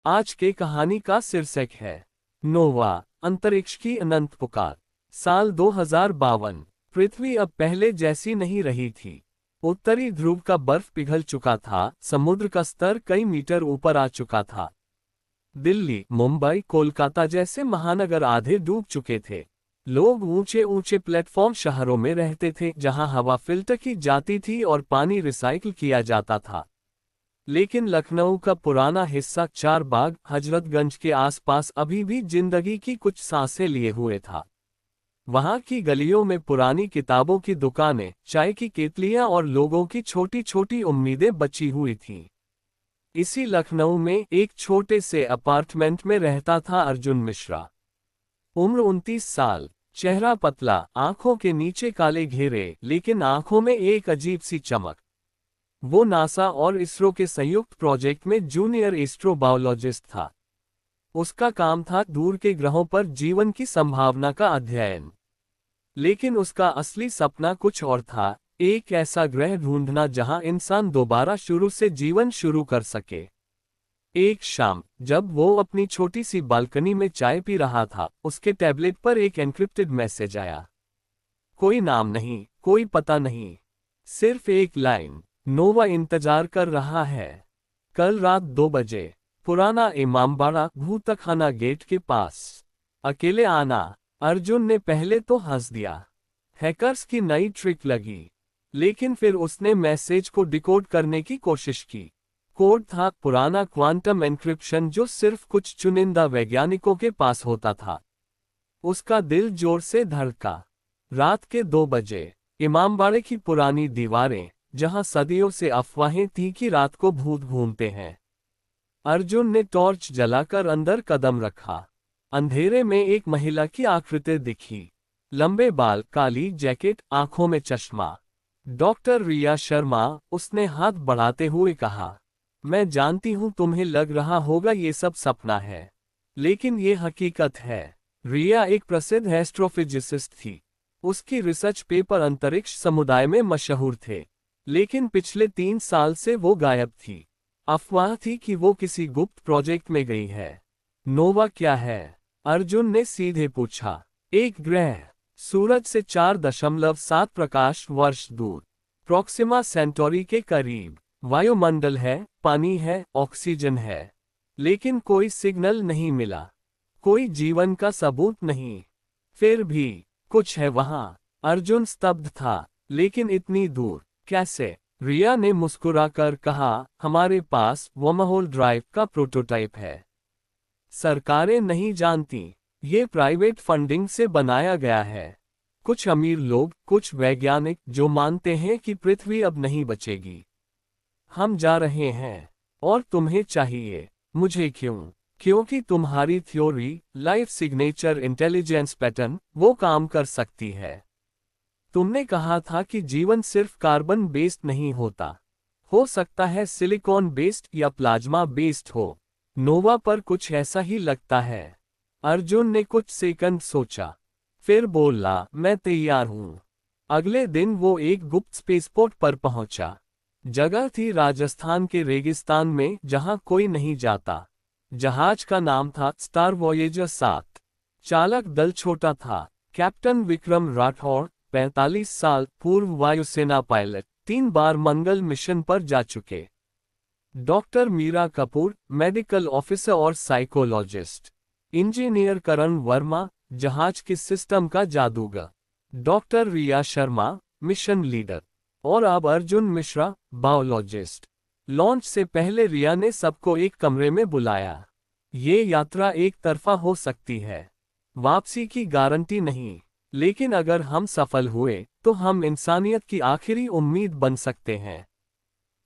आज के कहानी का शीर्षक है नोवा, अंतरिक्ष की अनंत पुकार। साल 2052। पृथ्वी अब पहले जैसी नहीं रही थी। उत्तरी ध्रुव का बर्फ पिघल चुका था, समुद्र का स्तर कई मीटर ऊपर आ चुका था। दिल्ली, मुंबई, कोलकाता जैसे महानगर आधे डूब चुके थे। लोग ऊंचे ऊंचे प्लेटफॉर्म शहरों में रहते थे, जहां हवा फिल्टर की जाती थी और पानी रिसाइकिल किया जाता था। लेकिन लखनऊ का पुराना हिस्सा चारबाग, हजरतगंज के आसपास अभी भी जिंदगी की कुछ सांसें लिए हुए था। वहां की गलियों में पुरानी किताबों की दुकानें, चाय की केतलियां और लोगों की छोटी छोटी उम्मीदें बची हुई थीं। इसी लखनऊ में एक छोटे से अपार्टमेंट में रहता था अर्जुन मिश्रा। उम्र 29 साल, चेहरा पतला, आंखों के नीचे काले घेरे, लेकिन आंखों में एक अजीब सी चमक। वो नासा और इसरो के संयुक्त प्रोजेक्ट में जूनियर एस्ट्रोबायोलॉजिस्ट था। उसका काम था दूर के ग्रहों पर जीवन की संभावना का अध्ययन। लेकिन उसका असली सपना कुछ और था, एक ऐसा ग्रह ढूंढना जहां इंसान दोबारा शुरू से जीवन शुरू कर सके। एक शाम, जब वो अपनी छोटी सी बालकनी में चाय पी रहा था, उसके टैबलेट पर एक एन्क्रिप्टेड मैसेज आया। कोई नाम नहीं, कोई पता नहीं, सिर्फ एक लाइन, नोवा इंतजार कर रहा है। कल रात 2 बजे, पुराना इमामबाड़ा, भूतखाना गेट के पास। अकेले आना। अर्जुन ने पहले तो हंस दिया। हैकर्स की नई ट्रिक लगी। लेकिन फिर उसने मैसेज को डिकोड करने की कोशिश की। कोड था पुराना क्वांटम एन्क्रिप्शन, जो सिर्फ कुछ चुनिंदा वैज्ञानिकों के पास होता था। उसका दिल जोर से धड़का। रात के 2 बजे, इमामबाड़े की पुरानी दीवारें, जहां सदियों से अफवाहें थीं कि रात को भूत घूमते हैं। अर्जुन ने टॉर्च जलाकर अंदर कदम रखा। अंधेरे में एक महिला की आकृति दिखी। लंबे बाल, काली जैकेट, आंखों में चश्मा। डॉक्टर रिया शर्मा, उसने हाथ बढ़ाते हुए कहा। मैं जानती हूं तुम्हें लग रहा होगा ये सब सपना है, लेकिन ये हकीकत है। रिया एक प्रसिद्ध एस्ट्रोफिजिसिस्ट थी। उसकी रिसर्च पेपर अंतरिक्ष समुदाय में मशहूर थे। लेकिन पिछले 3 साल से वो गायब थी। अफवाह थी कि वो किसी गुप्त प्रोजेक्ट में गई है। नोवा क्या है? अर्जुन ने सीधे पूछा। एक ग्रह, सूरज से 4.7 प्रकाश वर्ष दूर, प्रोक्सिमा सेंटोरी के करीब। वायुमंडल है, पानी है, ऑक्सीजन है, लेकिन कोई सिग्नल नहीं मिला, कोई जीवन का सबूत नहीं। फिर भी कुछ है वहां। अर्जुन स्तब्ध था। लेकिन इतनी दूर कैसे? रिया ने मुस्कुराकर कहा, हमारे पास वर्महोल ड्राइव का प्रोटोटाइप है। सरकारें नहीं जानती, ये प्राइवेट फंडिंग से बनाया गया है। कुछ अमीर लोग, कुछ वैज्ञानिक जो मानते हैं कि पृथ्वी अब नहीं बचेगी। हम जा रहे हैं। और तुम्हें चाहिए। मुझे क्यों? क्योंकि तुम्हारी theory, life signature intelligence pattern, वो काम कर सकती है। तुमने कहा था कि जीवन सिर्फ कार्बन बेस्ड नहीं होता, हो सकता है सिलिकॉन बेस्ड या प्लाज्मा बेस्ड हो। नोवा पर कुछ ऐसा ही लगता है। अर्जुन ने कुछ सेकंड सोचा, फिर बोला, मैं तैयार हूं। अगले दिन वो एक गुप्त स्पेसपोर्ट पर पहुंचा। जगह थी राजस्थान के रेगिस्तान में, जहां कोई नहीं जाता। जहाज का नाम था स्टार वॉयेजर 7। चालक दल छोटा था। कैप्टन विक्रम राठौड़, 45 साल, पूर्व वायुसेना पायलट, 3 बार मंगल मिशन पर जा चुके। Doctor Meera Kapoor, medical officer और साइकोलॉजिस्ट। इंजीनियर करण वर्मा, जहाज के सिस्टम का जादूगर। Doctor Riya Sharma, mission leader. और अब अर्जुन मिश्रा, बायोलॉजिस्ट। लॉन्च से पहले रिया ने सबको एक कमरे में बुलाया। ये यात्रा एक तरफा हो सकती है, वापसी की गारंटी नहीं, लेकिन अगर हम सफल हुए तो हम इंसानियत की आखिरी उम्मीद बन सकते हैं।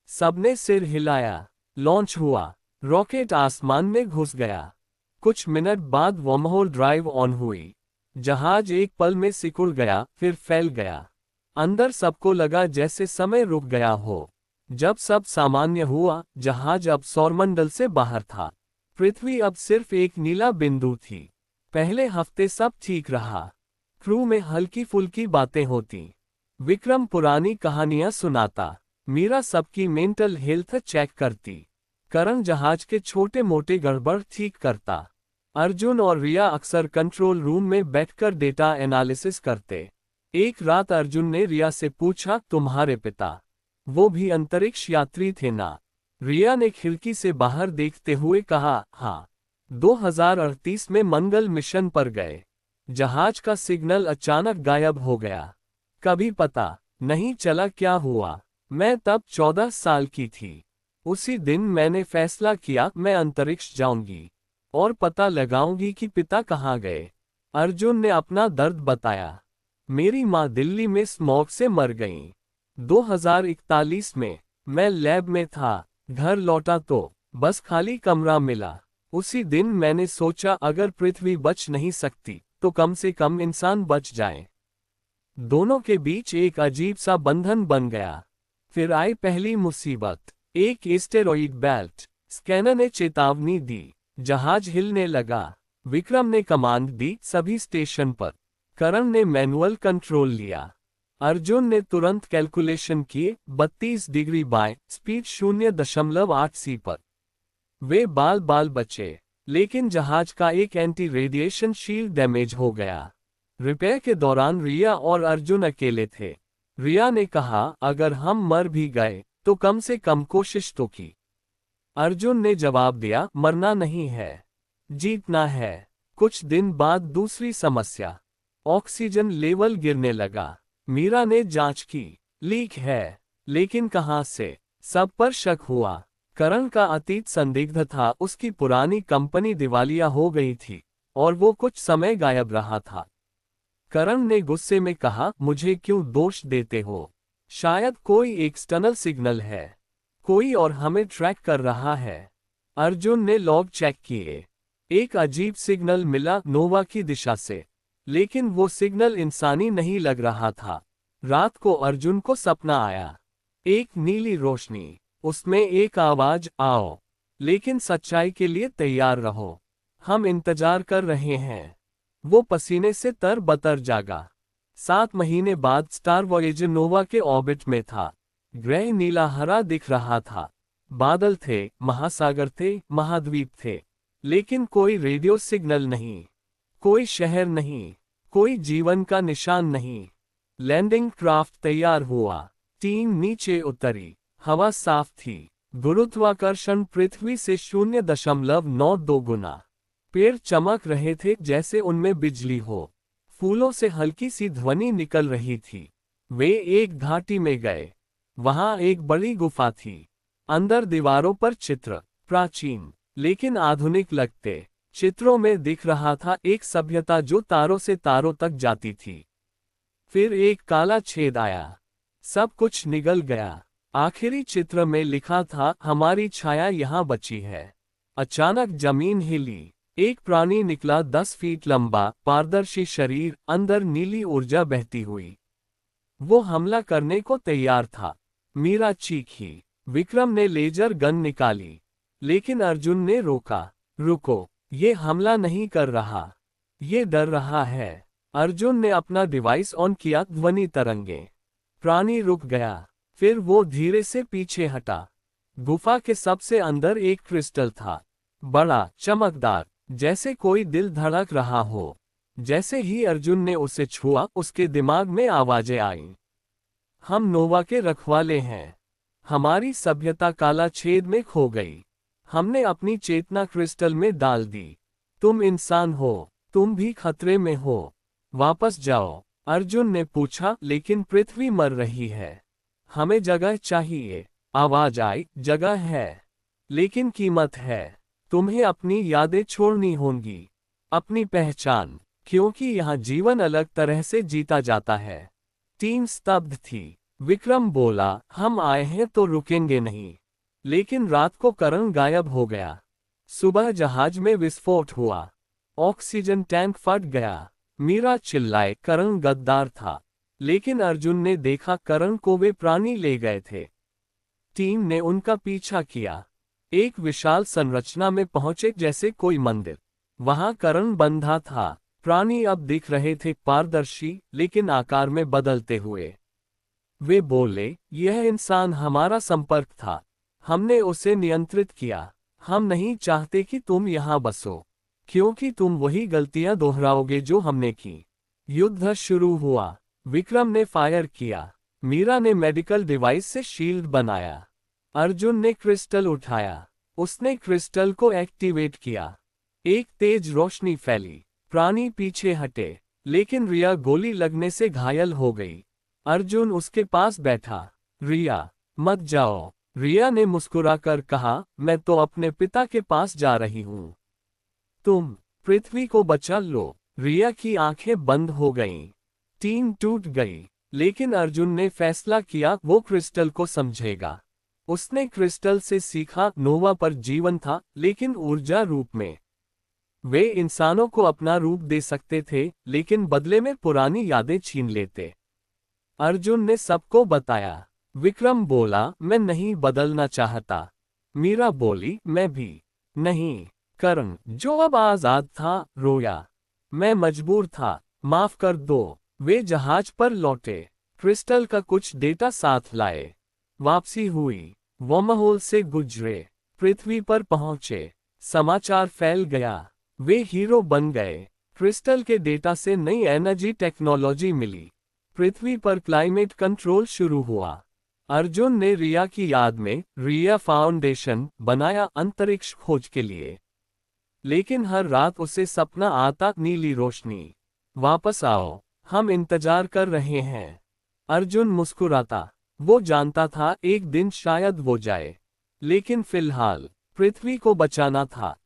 सबने सिर हिलाया। लॉन्च हुआ। रॉकेट आसमान में घुस गया। कुछ मिनट बाद वर्महोल ड्राइव ऑन हुई। जहाज एक पल में सिकुड़ गया, फिर फैल गया। अंदर सबको लगा जैसे समय रुक गया हो। जब सब सामान्य हुआ, जहाज अब सौरमंडल से बाहर था। पृथ्वी अब सिर्फ एक नीला बिंदु थी। पहले हफ्ते सब ठीक रहा। क्रू में हल्की फुल्की बातें होती। विक्रम पुरानी कहानियां सुनाता। मीरा सबकी मेंटल हेल्थ चेक करती। करण जहाज के छोटे मोटे गड़बड़ ठीक करता। अर्जुन और रिया अक्सर कंट्रोल रूम में बैठकर डेटा एनालिसिस करते। एक रात अर्जुन ने रिया से पूछा, तुम्हारे पिता वो भी अंतरिक्ष यात्री थे ना? रिया ने खिड़की से बाहर देखते हुए कहा, हाँ, 2038 में मंगल मिशन पर गए। जहाज का सिग्नल अचानक गायब हो गया। कभी पता नहीं चला क्या हुआ। मैं तब 14 साल की थी। उसी दिन मैंने फैसला किया, मैं अंतरिक्ष जाऊंगी और पता लगाऊंगी कि पिता कहाँ गए। अर्जुन ने अपना दर्द बताया। मेरी माँ दिल्ली में स्मॉग से मर गईं। 2041 में मैं लैब में था। घर लौटा तो बस खाली कमरा मिला। उसी दिन मैंने सोचा, अगर पृथ्वी बच नहीं सकती तो कम से कम इंसान बच जाए। दोनों के बीच एक अजीब सा बंधन बन गया। फिर आई पहली मुसीबत, एक एस्टेरॉइड बेल्ट। स्कैनर ने चेतावनी दी। जहाज हिलने लगा। विक्रम ने कमांड दी, सभी स्टेशन पर। करण ने मैनुअल कंट्रोल लिया। अर्जुन ने तुरंत कैलकुलेशन किए, 32 डिग्री बाय, स्पीड 0.8 सी पर। वे बाल बाल बचे, लेकिन जहाज का एक एंटी रेडिएशन शील्ड डैमेज हो गया। रिपेयर के दौरान रिया और अर्जुन अकेले थे। रिया ने कहा, अगर हम मर भी गए तो कम से कम कोशिश तो की। अर्जुन ने जवाब दिया, मरना नहीं है, जीतना है। कुछ दिन बाद दूसरी समस्या, ऑक्सीजन लेवल गिरने लगा। मीरा ने जांच की, लीक है, लेकिन कहां से? सब पर शक हुआ। करण का अतीत संदिग्ध था। उसकी पुरानी कंपनी दिवालिया हो गई थी और वो कुछ समय गायब रहा था। करण ने गुस्से में कहा, मुझे क्यों दोष देते हो? शायद कोई एक्सटर्नल सिग्नल है, कोई और हमें ट्रैक कर रहा है। अर्जुन ने लॉग चेक किए। एक अजीब सिग्नल मिला नोवा की दिशा से, लेकिन वो सिग्नल इंसानी नहीं लग रहा था। रात को अर्जुन को सपना आया, एक नीली रोशनी, उसमें एक आवाज, आओ, लेकिन सच्चाई के लिए तैयार रहो, हम इंतजार कर रहे हैं। वो पसीने से तर-बतर जागा। 7 महीने बाद स्टार वॉयेजर नोवा के ऑर्बिट में था। ग्रह नीला हरा दिख रहा था। बादल थे, महासागर थे, महाद्वीप थे, लेकिन कोई रेडियो सिग्नल नहीं, कोई शहर नहीं, कोई जीवन का निशान नहीं। लैंडिंग क्राफ्ट तैयार हुआ। टीम नीचे उतरी। हवा साफ थी। गुरुत्वाकर्षण पृथ्वी से 0.92 गुना। पेड़ चमक रहे थे जैसे उनमें बिजली हो। फूलों से हल्की सी ध्वनि निकल रही थी। वे एक घाटी में गए। वहां एक बड़ी गुफा थी। अंदर दीवारों पर चित्र, प्राचीन लेकिन आधुनिक लगते। चित्रों में दिख रहा था एक सभ्यता जो तारों से तारों तक जाती थी। फिर एक काला छेद आया। सब कुछ निगल गया। आखिरी चित्र में लिखा था, हमारी छाया यहाँ बची है। अचानक जमीन हिली। एक प्राणी निकला, 10 फीट लंबा, पारदर्शी शरीर, अंदर नीली ऊर्जा बहती हुई। वो हमला करने को तैयार था। मीरा चीखी। विक्रम ने लेजर गन निकाली, लेकिन अर्जुन ने रोका। रुको, ये हमला नहीं कर रहा, ये डर रहा है। अर्जुन ने अपना डिवाइस ऑन किया, ध्वनि तरंगे। प्राणी रुक गया। फिर वो धीरे से पीछे हटा। गुफा के सबसे अंदर एक क्रिस्टल था, बड़ा, चमकदार, जैसे कोई दिल धड़क रहा हो। जैसे ही अर्जुन ने उसे छुआ, उसके दिमाग में आवाजें आईं। हम नोवा के रखवाले हैं। हमारी सभ्यता काला छेद में खो गई। हमने अपनी चेतना क्रिस्टल में डाल दी। तुम इंसान हो, तुम भी खतरे में हो, वापस जाओ। अर्जुन ने पूछा, लेकिन पृथ्वी मर रही है, हमें जगह चाहिए। आवाज आई, जगह है, लेकिन कीमत है। तुम्हें अपनी यादें छोड़नी होंगी, अपनी पहचान, क्योंकि यहाँ जीवन अलग तरह से जीता जाता है। टीम स्तब्ध थी। विक्रम बोला, हम आए हैं तो रुकेंगे नहीं। लेकिन रात को करण गायब हो गया। सुबह जहाज में विस्फोट हुआ। ऑक्सीजन टैंक फट गया। मीरा चिल्लाए, करण गद्दार था। लेकिन अर्जुन ने देखा करण को वे प्राणी ले गए थे। टीम ने उनका पीछा किया। एक विशाल संरचना में पहुंचे जैसे कोई मंदिर। वहां करण बंधा था। प्राणी अब दिख रहे थे, पारदर्शी लेकिन आकार में बदलते हुए। वे बोले, यह इंसान हमारा संपर्क था, हमने उसे नियंत्रित किया। हम नहीं चाहते कि तुम यहाँ बसो, क्योंकि तुम वही गलतियां दोहराओगे जो हमने की। युद्ध शुरू हुआ। विक्रम ने फायर किया। मीरा ने मेडिकल डिवाइस से शील्ड बनाया। अर्जुन ने क्रिस्टल उठाया। उसने क्रिस्टल को एक्टिवेट किया। एक तेज रोशनी फैली। प्राणी पीछे हटे, लेकिन रिया गोली लगने से घायल हो गई। अर्जुन उसके पास बैठा। रिया, मत जाओ। रिया ने मुस्कुराकर कहा, मैं तो अपने पिता के पास जा रही हूँ। तुम पृथ्वी को बचा लो। रिया की आंखें बंद हो गईं। टीम टूट गई, लेकिन अर्जुन ने फैसला किया वो क्रिस्टल को समझेगा। उसने क्रिस्टल से सीखा, नोवा पर जीवन था, लेकिन ऊर्जा रूप में। वे इंसानों को अपना रूप दे सकते थे, लेकिन बदले में पुरानी यादें छीन लेते। अर्जुन ने सबको बताया। विक्रम बोला, मैं नहीं बदलना चाहता। मीरा बोली, मैं भी नहीं। करण, जो अब आजाद था, रोया। मैं मजबूर था, माफ कर दो। वे जहाज पर लौटे। क्रिस्टल का कुछ डेटा साथ लाए। वापसी हुई। वर्महोल से गुजरे। पृथ्वी पर पहुंचे। समाचार फैल गया। वे हीरो बन गए। क्रिस्टल के डेटा से नई एनर्जी टेक्नोलॉजी मिली। पृथ्वी पर क्लाइमेट कंट्रोल शुरू हुआ। अर्जुन ने रिया की याद में रिया फाउंडेशन बनाया अंतरिक्ष खोज के लिए। लेकिन हर रात उसे सपना आता, नीली रोशनी, वापस आओ, हम इंतजार कर रहे हैं। अर्जुन मुस्कुराता। वो जानता था एक दिन शायद वो जाए, लेकिन फिलहाल पृथ्वी को बचाना था।